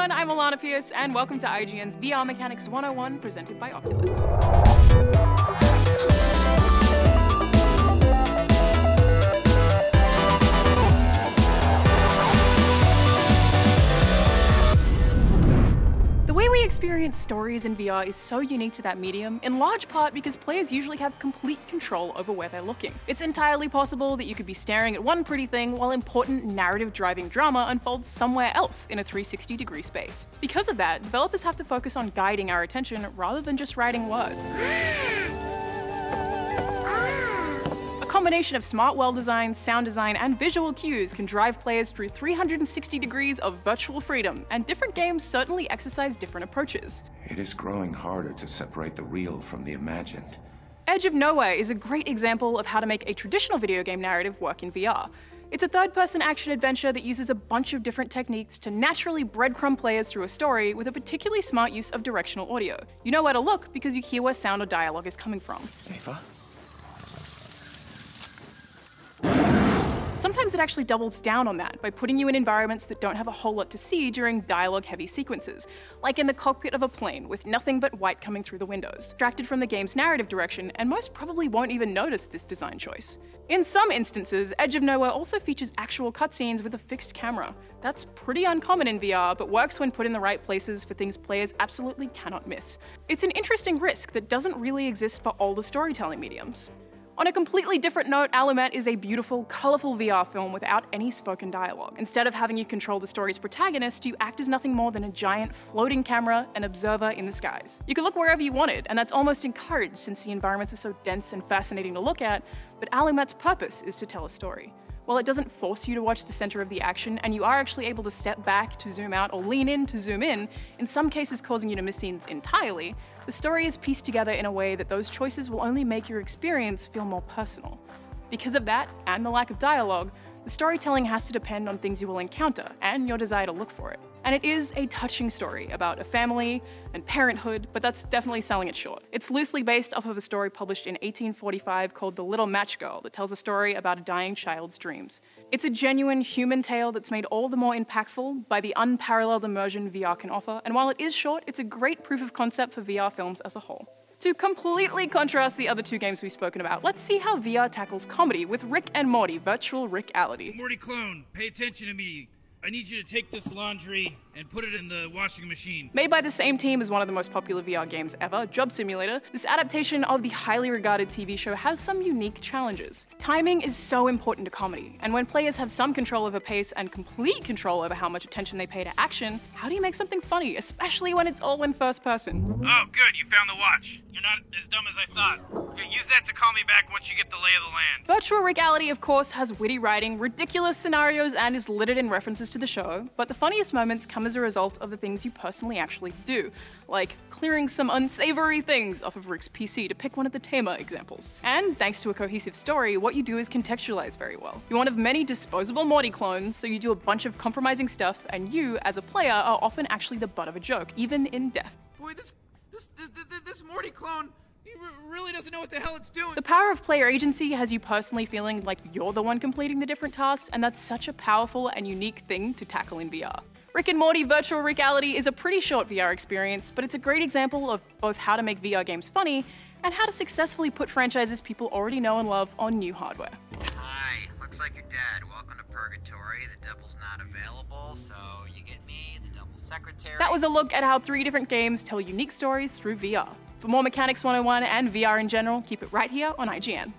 everyone, I'm Alana Pierce, and welcome to IGN's VR Mechanics 101 presented by Oculus. The way we experience stories in VR is so unique to that medium, in large part because players usually have complete control over where they're looking. It's entirely possible that you could be staring at one pretty thing while important narrative-driving drama unfolds somewhere else in a 360-degree space. Because of that, developers have to focus on guiding our attention rather than just writing words. A combination of smart world design, sound design, and visual cues can drive players through 360 degrees of virtual freedom, and different games certainly exercise different approaches. It is growing harder to separate the real from the imagined. Edge of Nowhere is a great example of how to make a traditional video game narrative work in VR. It's a third-person action-adventure that uses a bunch of different techniques to naturally breadcrumb players through a story with a particularly smart use of directional audio. You know where to look because you hear where sound or dialogue is coming from. Ava? Sometimes it actually doubles down on that by putting you in environments that don't have a whole lot to see during dialogue-heavy sequences, like in the cockpit of a plane with nothing but white coming through the windows, distracted from the game's narrative direction, and most probably won't even notice this design choice. In some instances, Edge of Nowhere also features actual cutscenes with a fixed camera. That's pretty uncommon in VR, but works when put in the right places for things players absolutely cannot miss. It's an interesting risk that doesn't really exist for older storytelling mediums. On a completely different note, Alamut is a beautiful, colourful VR film without any spoken dialogue. Instead of having you control the story's protagonist, you act as nothing more than a giant floating camera, an observer in the skies. You can look wherever you wanted, and that's almost encouraged since the environments are so dense and fascinating to look at, but Alamut's purpose is to tell a story. While it doesn't force you to watch the center of the action, and you are actually able to step back to zoom out or lean in to zoom in some cases causing you to miss scenes entirely, the story is pieced together in a way that those choices will only make your experience feel more personal. Because of that, and the lack of dialogue, the storytelling has to depend on things you will encounter and your desire to look for it. And it is a touching story about a family and parenthood, but that's definitely selling it short. It's loosely based off of a story published in 1845 called The Little Match Girl that tells a story about a dying child's dreams. It's a genuine human tale that's made all the more impactful by the unparalleled immersion VR can offer, and while it is short, it's a great proof of concept for VR films as a whole. To completely contrast the other two games we've spoken about, let's see how VR tackles comedy with Rick and Morty Virtual Rick-ality. Morty clone, pay attention to me. I need you to take this laundry and put it in the washing machine. Made by the same team as one of the most popular VR games ever, Job Simulator, this adaptation of the highly regarded TV show has some unique challenges. Timing is so important to comedy, and when players have some control over pace and complete control over how much attention they pay to action, how do you make something funny, especially when it's all in first person? Oh, good, you found the watch. You're not as dumb as I thought. Okay, use that to call me back once you get the lay of the land. Virtual Rick-ality, of course, has witty writing, ridiculous scenarios, and is littered in references to the show, but the funniest moments come as a result of the things you personally actually do, like clearing some unsavory things off of Rick's PC, to pick one of the tamer examples. And thanks to a cohesive story, what you do is contextualized very well. You're one of many disposable Morty clones, so you do a bunch of compromising stuff, and you, as a player, are often actually the butt of a joke, even in death. Boy, this Morty clone, he really doesn't know what the hell it's doing. The power of player agency has you personally feeling like you're the one completing the different tasks, and that's such a powerful and unique thing to tackle in VR. Rick and Morty Virtual Rick-ality is a pretty short VR experience, but it's a great example of both how to make VR games funny and how to successfully put franchises people already know and love on new hardware. Hi, looks like you're dead. Welcome to Purgatory. The devil's not available, so you get me, the devil's secretary. That was a look at how 3 different games tell unique stories through VR. For more Mechanics 101 and VR in general, keep it right here on IGN.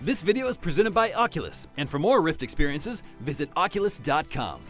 This video is presented by Oculus, and for more Rift experiences, visit oculus.com.